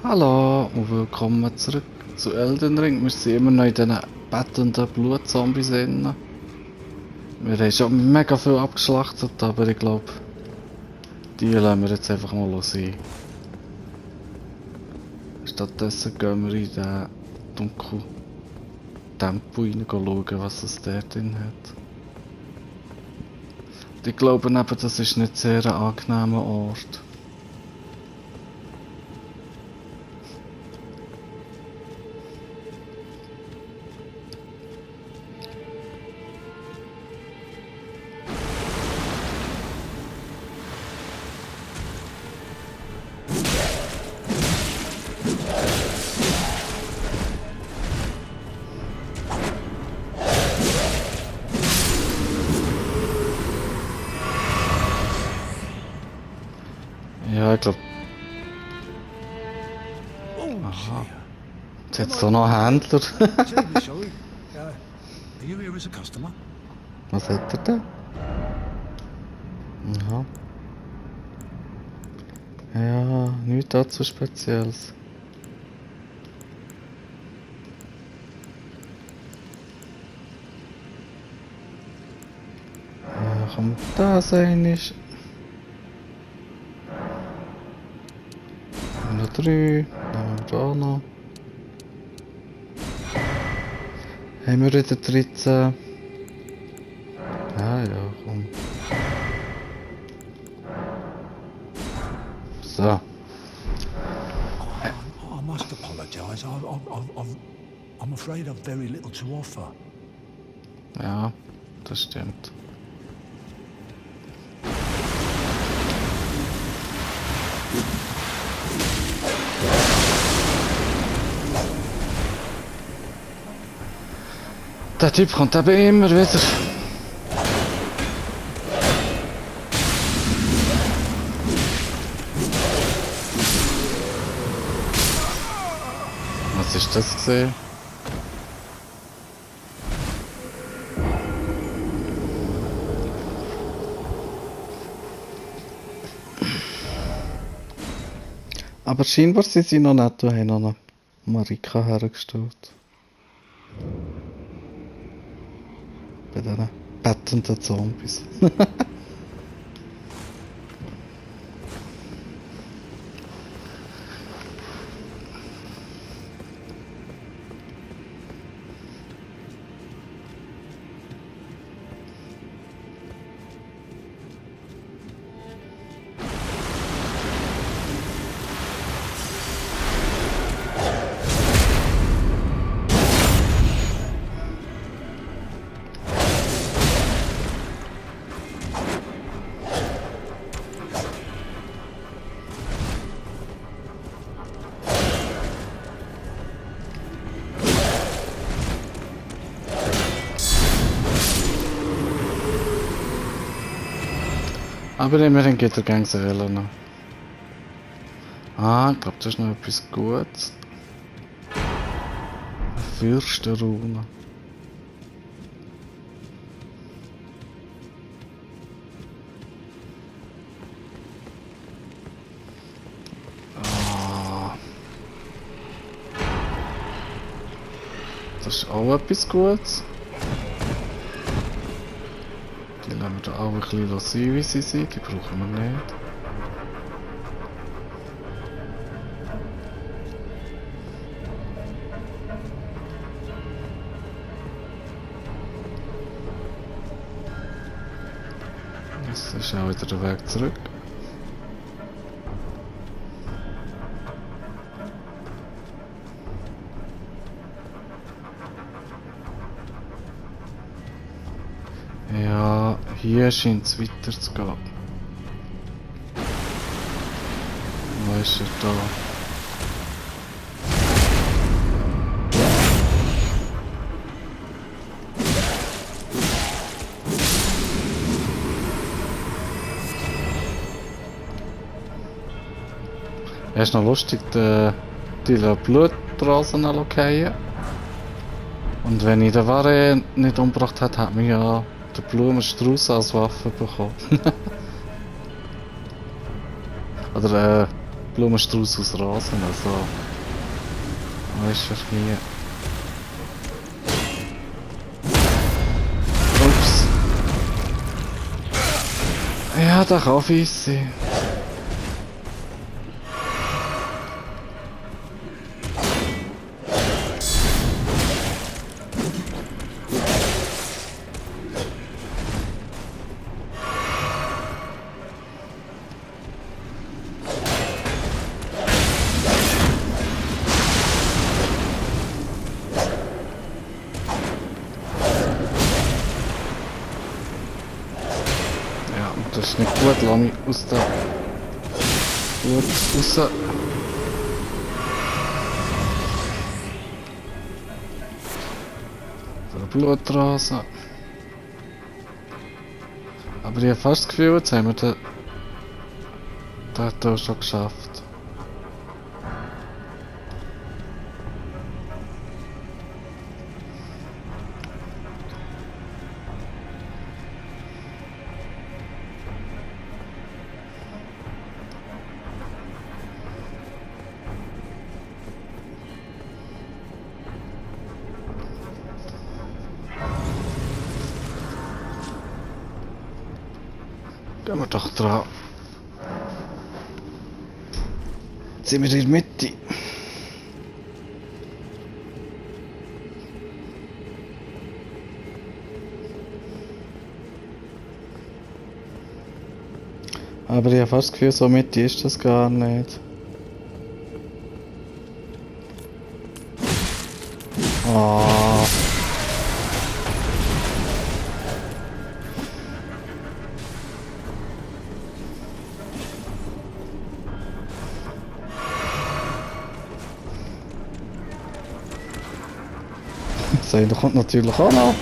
Hallo und willkommen zurück zu Elden Ring. Wir sind immer noch in diesen bettenden Blutzombies drin. Wir haben schon mega viel abgeschlachtet, aber ich glaube, die lassen wir jetzt einfach mal sein. Stattdessen gehen wir in den dunklen Tempel rein schauen, was es da drin hat. Ich glaube eben, das ist nicht sehr ein angenehmer Ort. Ja, ich glaube. Oh, Aha. dear. Jetzt hat es da noch einen Händler. Terribly sorry. Are you here as a customer? Was hat er da? Aha. Ja, nichts dazu Spezielles. Ja, komm, da sein ist. Noch 3. Nehmen wir auch noch. Haben wir wieder 13? Ah ja, komm. So. I must apologise. I'm afraid I've very little to offer. Ja, das stimmt. Der Typ kommt eben immer wieder. Was ist das gesehen? Aber scheinbar sind sie noch nicht, da haben noch eine Marika hergestellt. Bei diesen bettenden Zombies. Aber immerhin geht der Gang Seelen. Ah, ich glaube, das ist noch etwas Gutes. Fürstenrune. Ah, das ist auch etwas Gutes. Die lassen wir da auch ein bisschen sein, wie sie sind. Die brauchen wir nicht. Das ist auch wieder der Weg zurück. Ja, hier scheint es weiter zu gehen. Wo ist er da? Ja, ist noch lustig, die Blutblasen fallen. Und wenn ich den Ware nicht umgebracht hätte, hat man ja den Blumenstrauß als Waffe bekommen. Oder Blumenstrauß aus Rosen, also... Weißt du, nie... Ups. Ja, das kann fies sein. Das ist nicht gut, lass mich aus der Blut raus. Der Blutrase. Aber ich habe fast das Gefühl, jetzt haben wir den hier schon geschafft. Gehen wir doch dran. Jetzt sind wir in der Mitte. Aber ich habe fast das Gefühl, so Mitte ist das gar nicht. Oh. Das kommt natürlich auch noch.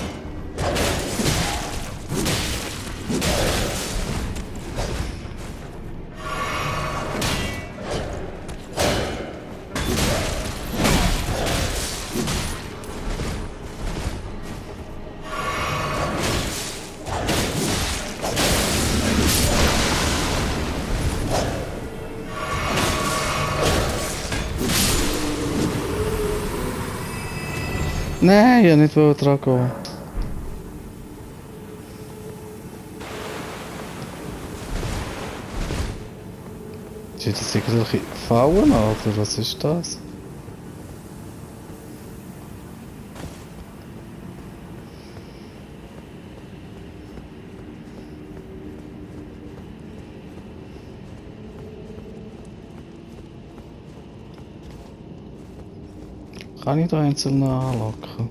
Nein, ich wollte nicht dran gehen. Sind das irgendwelche Fallen oder was ist das? Kann ich da einzeln anlocken?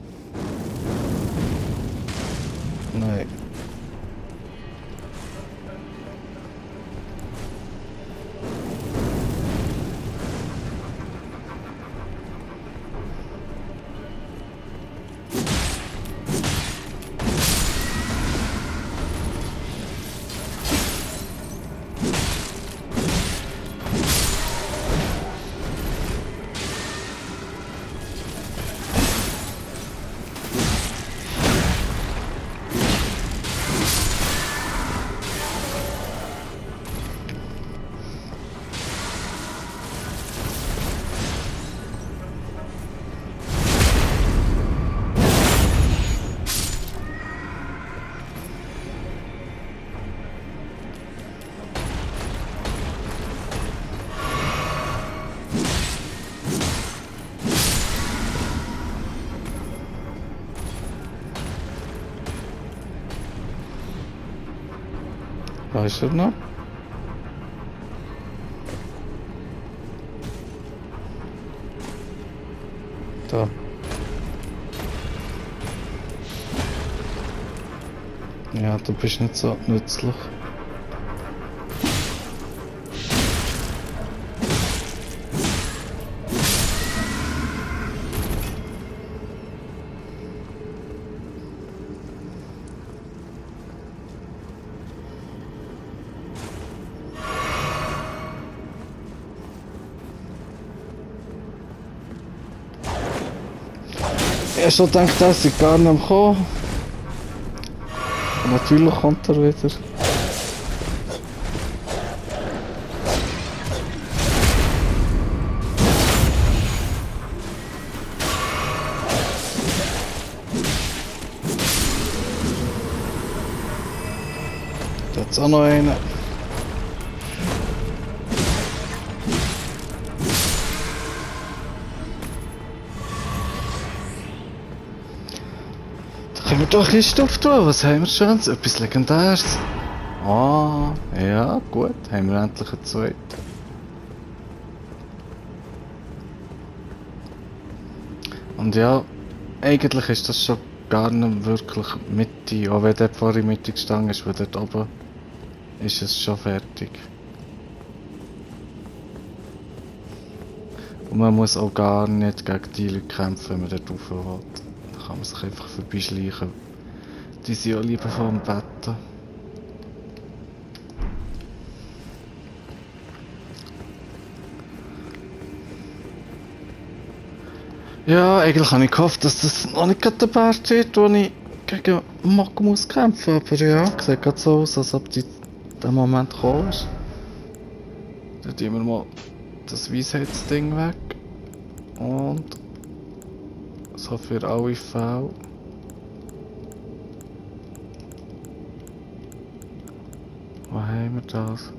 Nein. Da ist er noch. Da. Ja, du bist nicht so nützlich. Ich habe schon gedacht, dass ich gar nicht mehr komme. Und natürlich kommt er wieder. Jetzt auch noch einen. Da können wir doch ein bisschen Stoff tun. Was haben wir schon? Etwas Legendäres. Ah, ja, gut. Haben wir endlich einen zweiten. Und ja, eigentlich ist das schon gar nicht wirklich Mitte, auch wenn dort vorhin Mitte gestanden ist, weil dort oben ist es schon fertig. Und man muss auch gar nicht gegen die Leute kämpfen, wenn man dort rauf will. Da kann man sich einfach vorbeischleichen. Die sind ja lieber vom Betten. Ja, eigentlich habe ich gehofft, dass das noch nicht gerade der Part wird, wo ich gegen Mok muss kämpfen. Aber ja, sieht gerade so aus, als ob der Moment gekommen ist. Dann tun wir mal das Weisheitsding weg. Und so für alle Fälle. Wo haben wir das?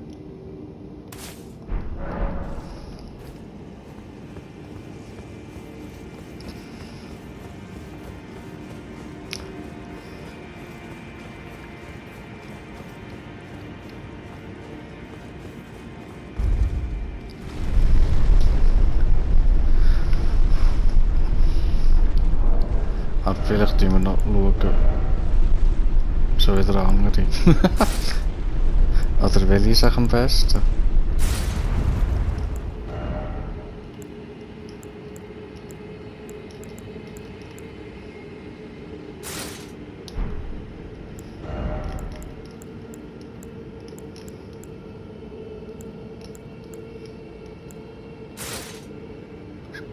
Aber vielleicht tun wir noch schauen. Schon wieder andere. Oder welche ist eigentlich am besten?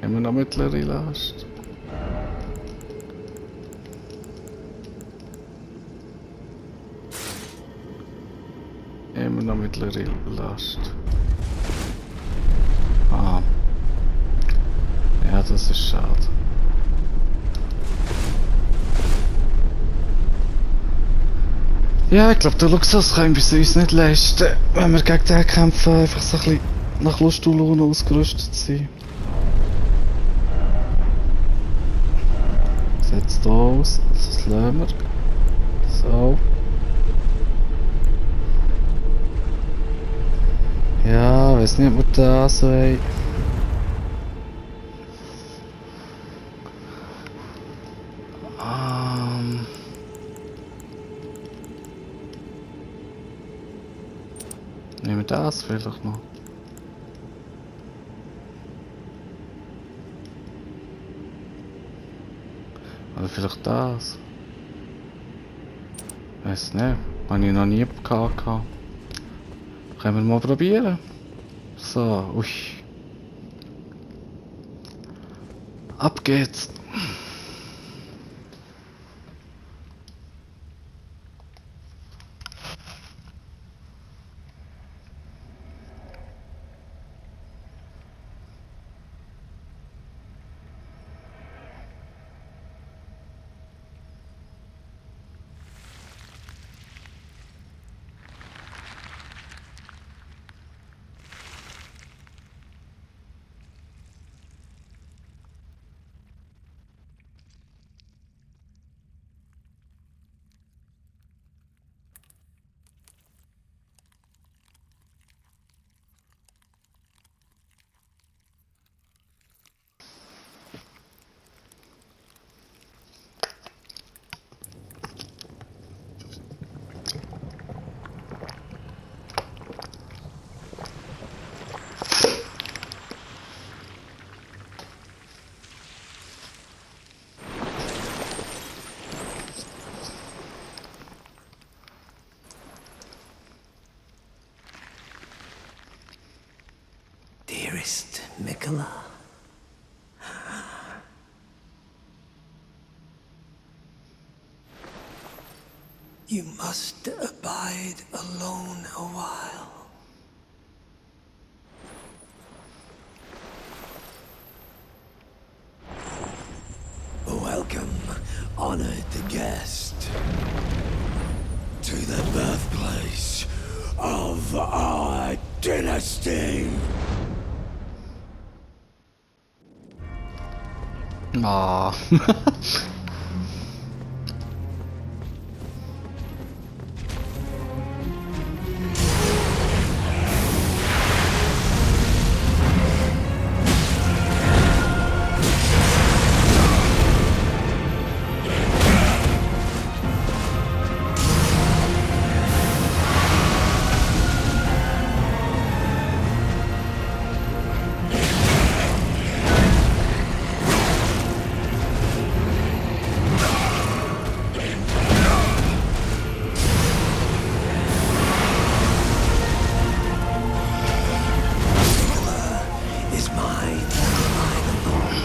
Immer noch mittlere Last. Immer noch mittlere Last. Ah. Ja, das ist schade. Ja, ich glaube, der Luxus können wir uns nicht leisten, wenn wir gegen den kämpfen, einfach so ein bisschen nach Lust und Laune ausgerüstet sein. Setzt da aus, das lassen wir. So. Ja, weiß nicht, ob wir das so haben. Nehmen wir das vielleicht noch. Oder vielleicht das. Weiß nicht. Habe ich noch nie gehabt. Können wir mal probieren. So, ui. Ab geht's. Dearest Mikola, you must abide alone a while. Welcome, honored guest, to the birthplace of our dynasty. Ah. Is mine, mine alone.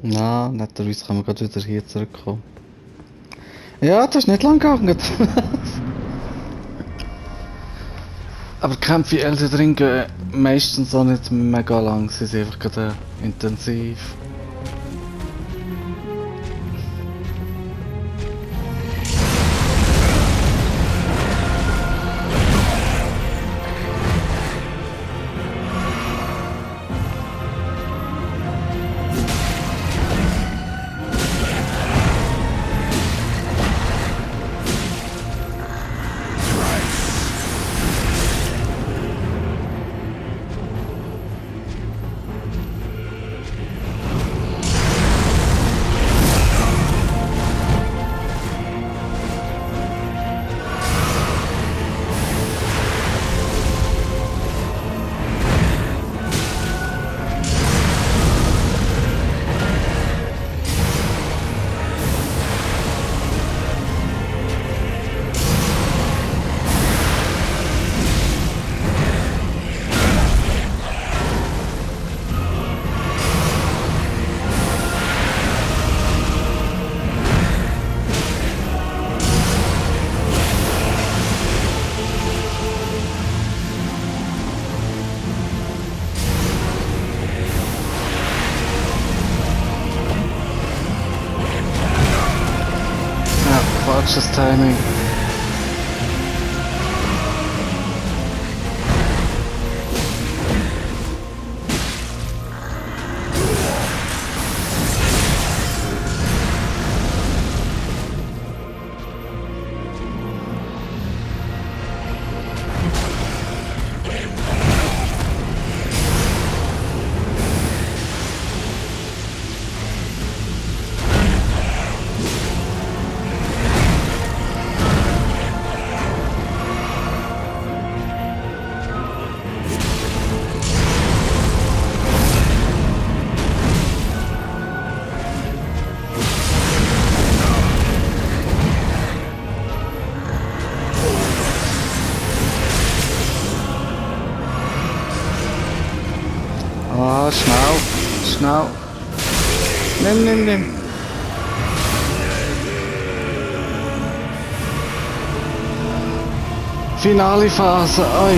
Na, netterweise kann man gerade wieder hier zurückkommen. Ja, das ist nicht lang gegangen. Aber die Kämpfe in Elden Ring gehen meistens auch nicht mega lang, sie sind einfach gerade intensiv. Ja, falsches Timing. Ah, schnell, schnell. Nimm. Finale Phase, oi.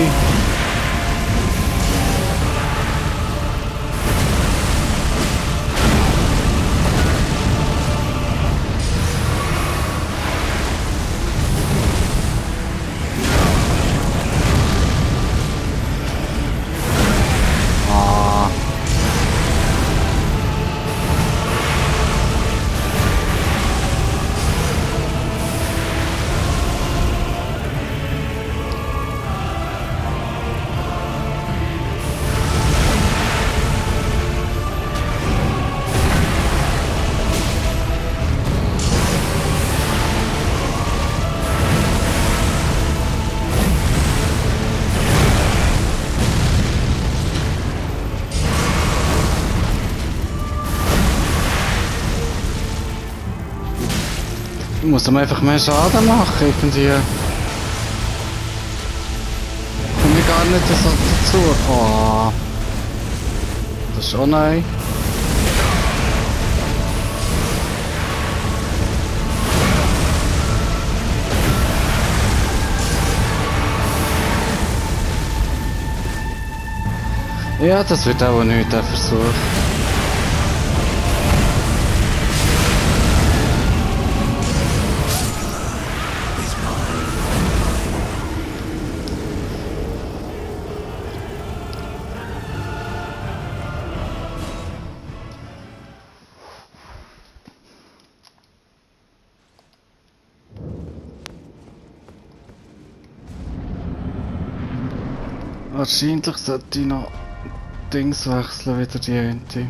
Ah. Ich muss ihm einfach mehr Schaden machen, irgendwie. Komme ich gar nicht so dazu. Oh. Das ist auch neu. Ja, das wird auch nicht der Versuch. Wahrscheinlich sollte ich noch Dings wechseln, wieder die Ente.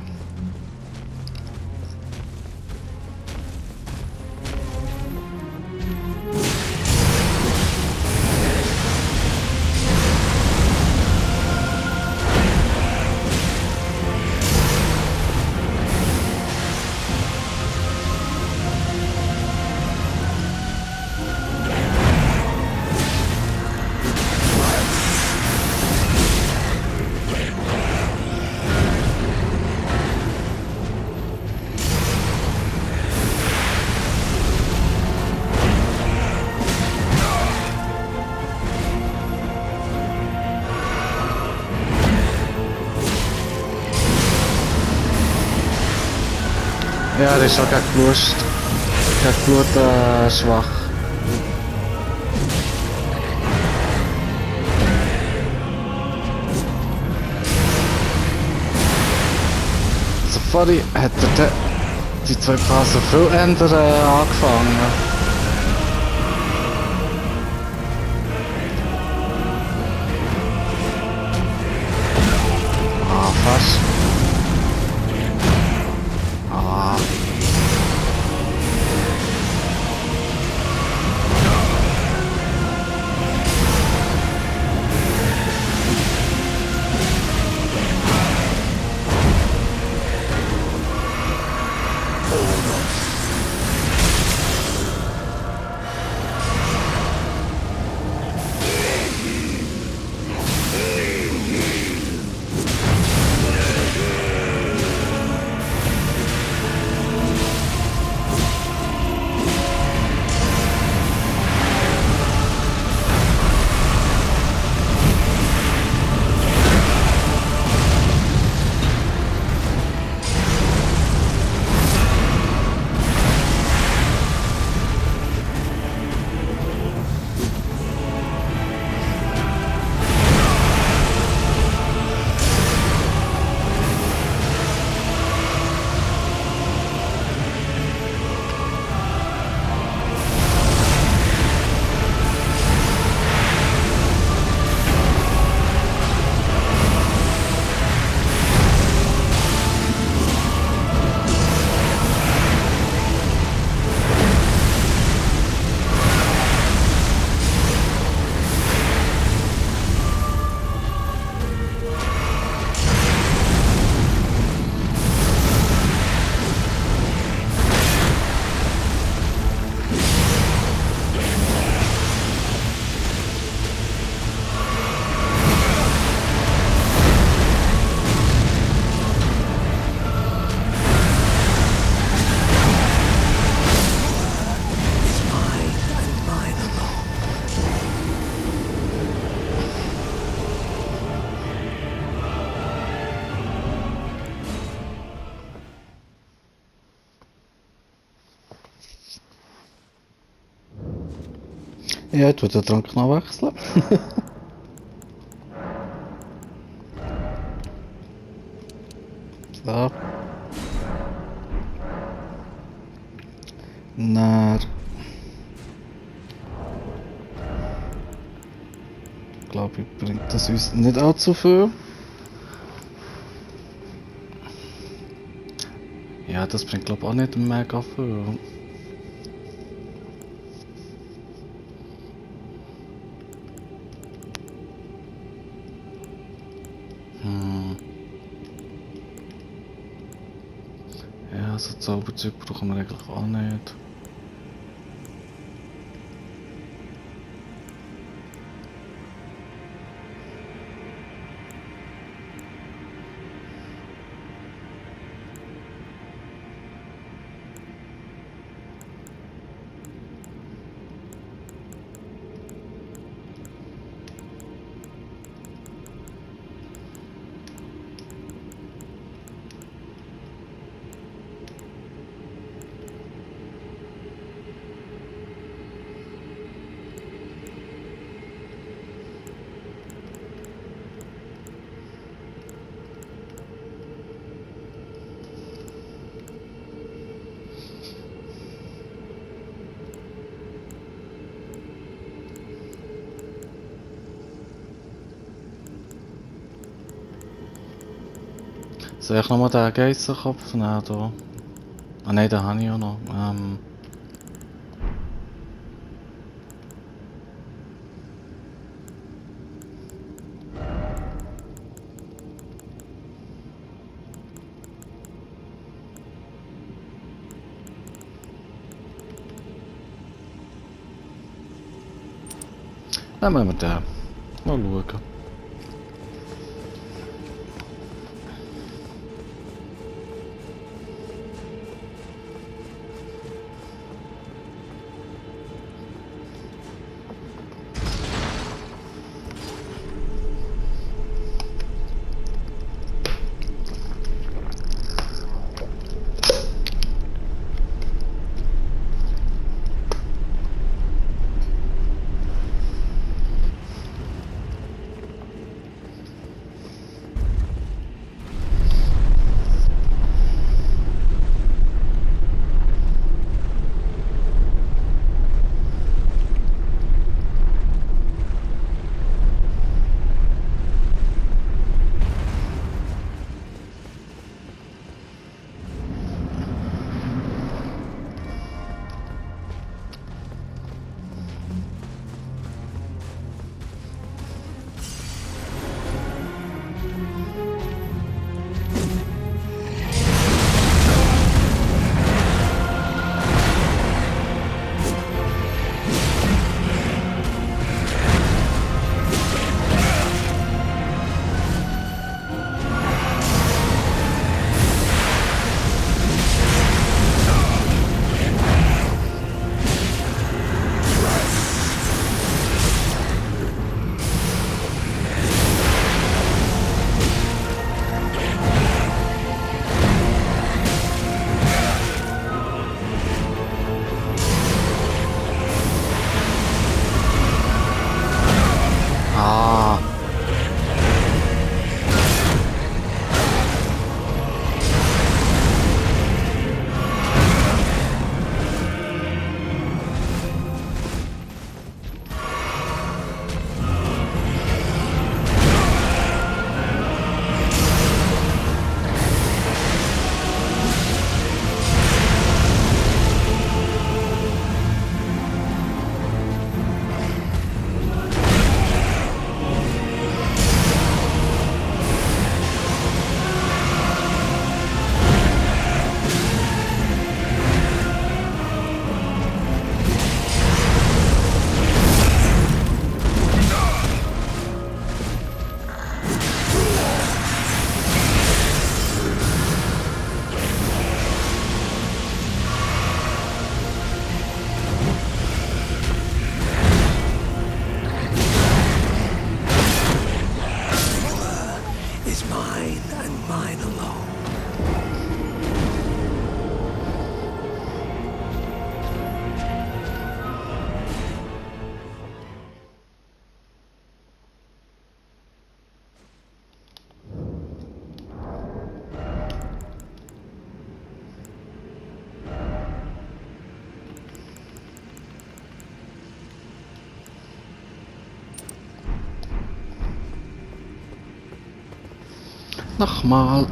Ja, der ist schon gegen Blut schwach. Also vorhin hat er die zwei Phasen viel ändern angefangen. Ah, fast. Ah. Ja, ich tue den Trank noch wechseln. So. Dann... glaube ich, bringt das uns nicht allzu viel. Ja, das bringt glaube ich auch nicht mega viel. Ja, so Zauberzeug brauchen wir eigentlich auch nicht. Soll ich nochmal den Geissenkopf nehmen da? Ah nein, den habe ich auch noch. Nehmen wir den. Mal schauen. Nochmal.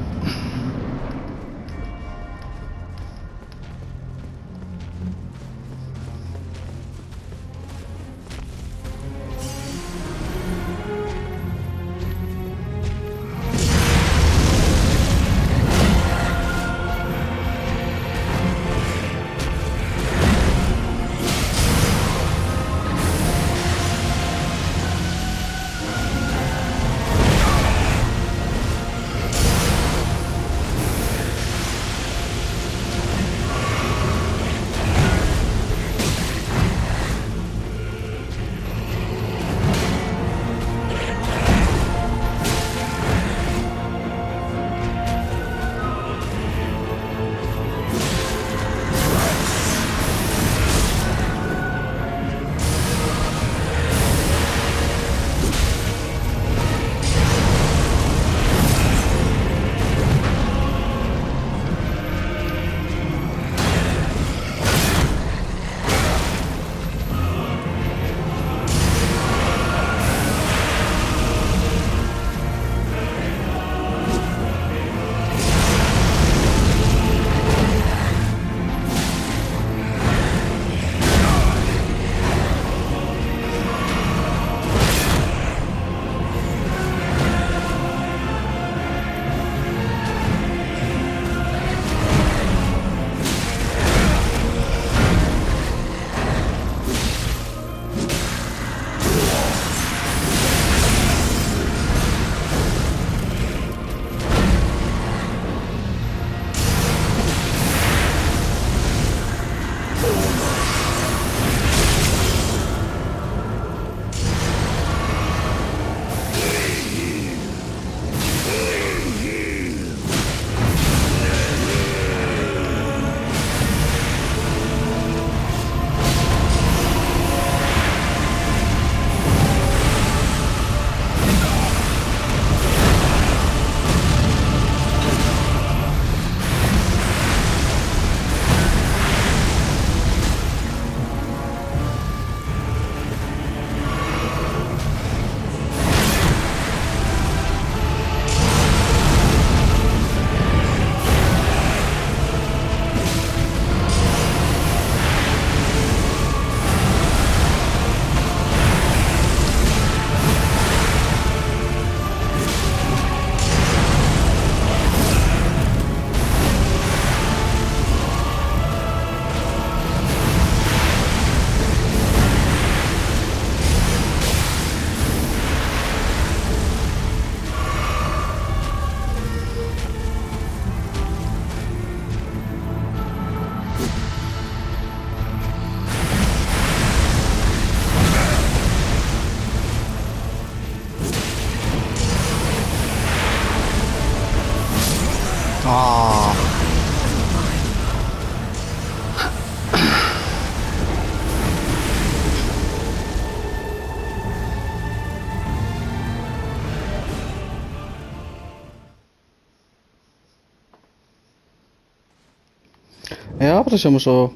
Ja, aber das ist immer schon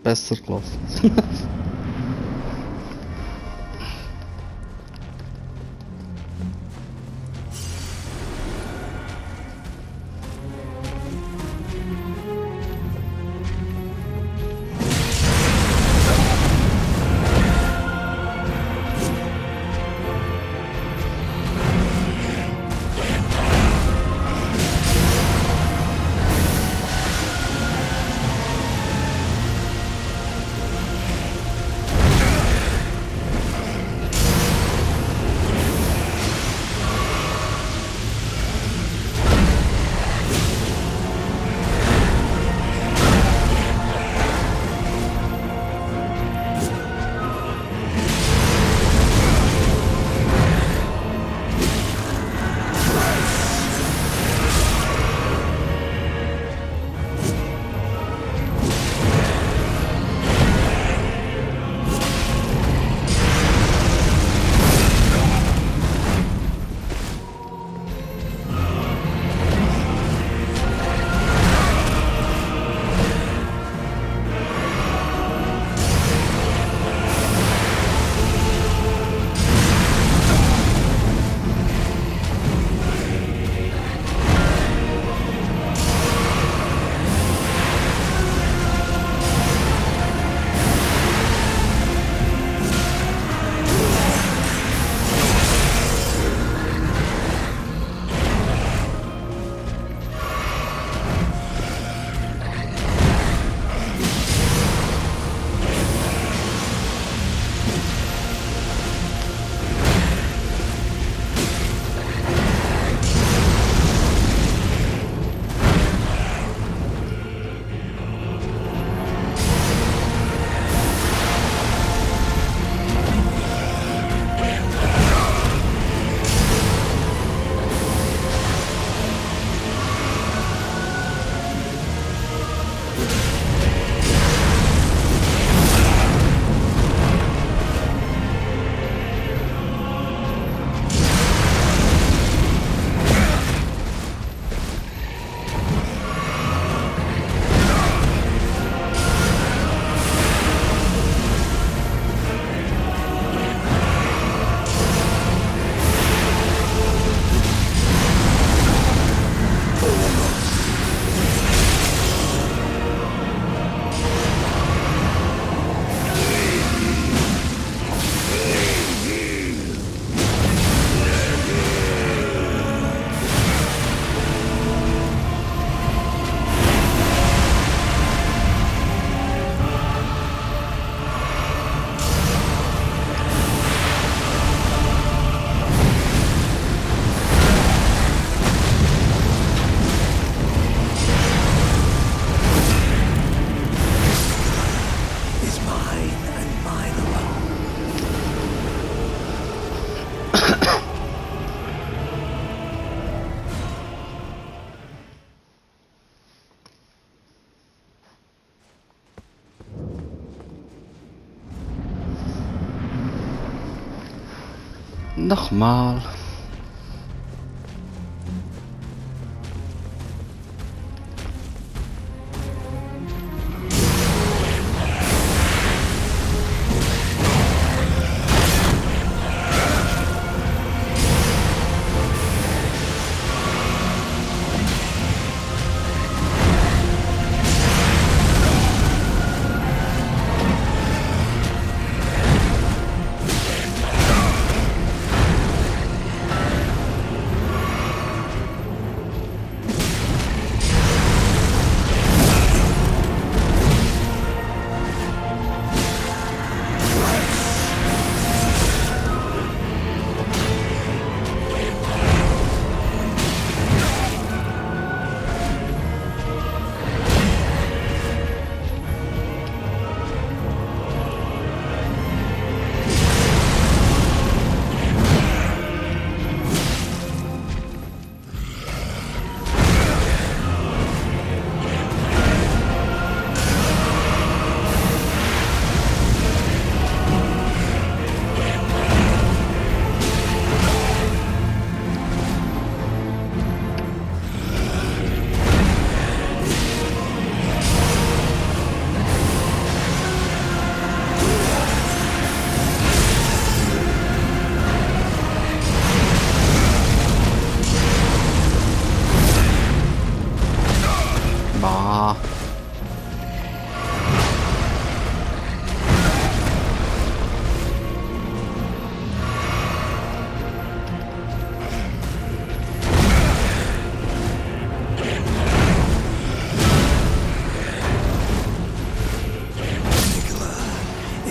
besser gelaufen. Nochmal.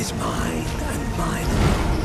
is mine and mine alone.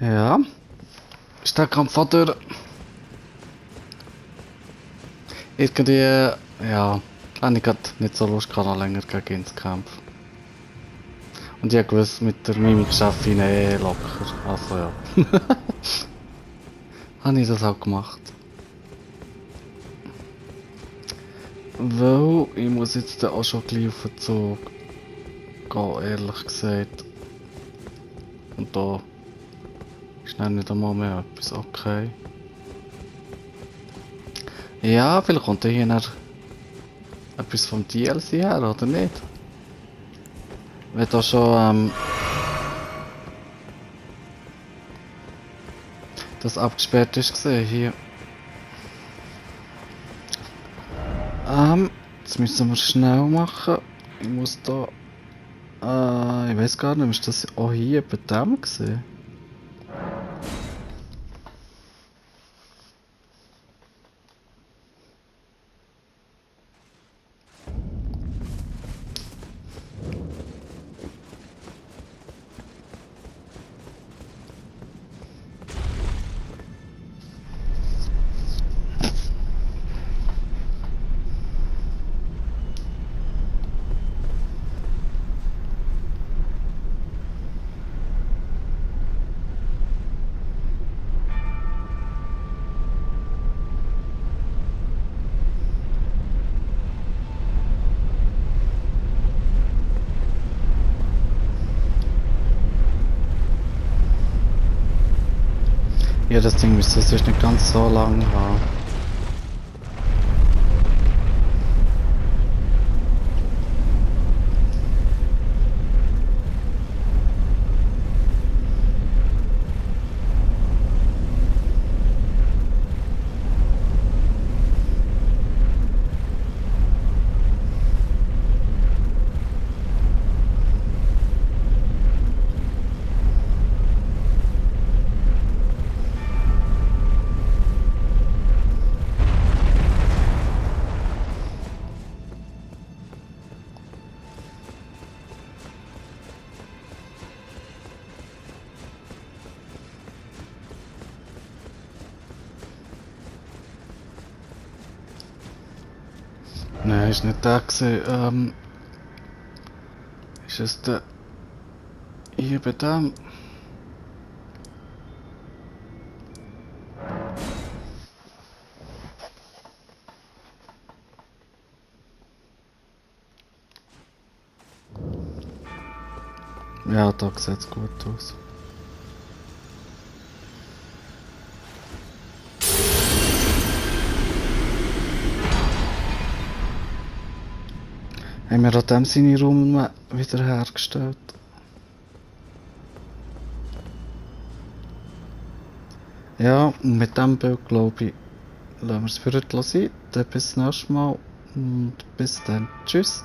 Ja. Ist der Kampf auch durch? Irgendwie, ja, habe ich gerade nicht so Lust gehabt, noch länger gegen ihn zu kämpfen. Und ich wusste, mit der Mimik schaffe ich ihn eh locker. Also ja. Habe ich das auch gemacht. Weil ich muss jetzt auch schon gleich auf den Zug gehen, ehrlich gesagt. Und da ist dann nicht einmal mehr etwas okay. Ja, vielleicht kommt hier noch etwas vom DLC her, oder nicht? Wenn da schon das abgesperrt ist gesehen hier. Jetzt müssen wir schnell machen. Ich muss da. Ich weiß gar nicht, ist das auch hier bei dem gesehen? Ja, das Ding müsste sonst nicht ganz so lang haben. Nein, ist nicht der gewesen. Ist es der hier bei dem? Ja, da sieht es gut aus. Haben wir an dem seine Raum wiederhergestellt? Ja, und mit dem Bild glaube ich, lassen wir es für heute sein. Dann bis zum nächsten Mal und bis dann. Tschüss.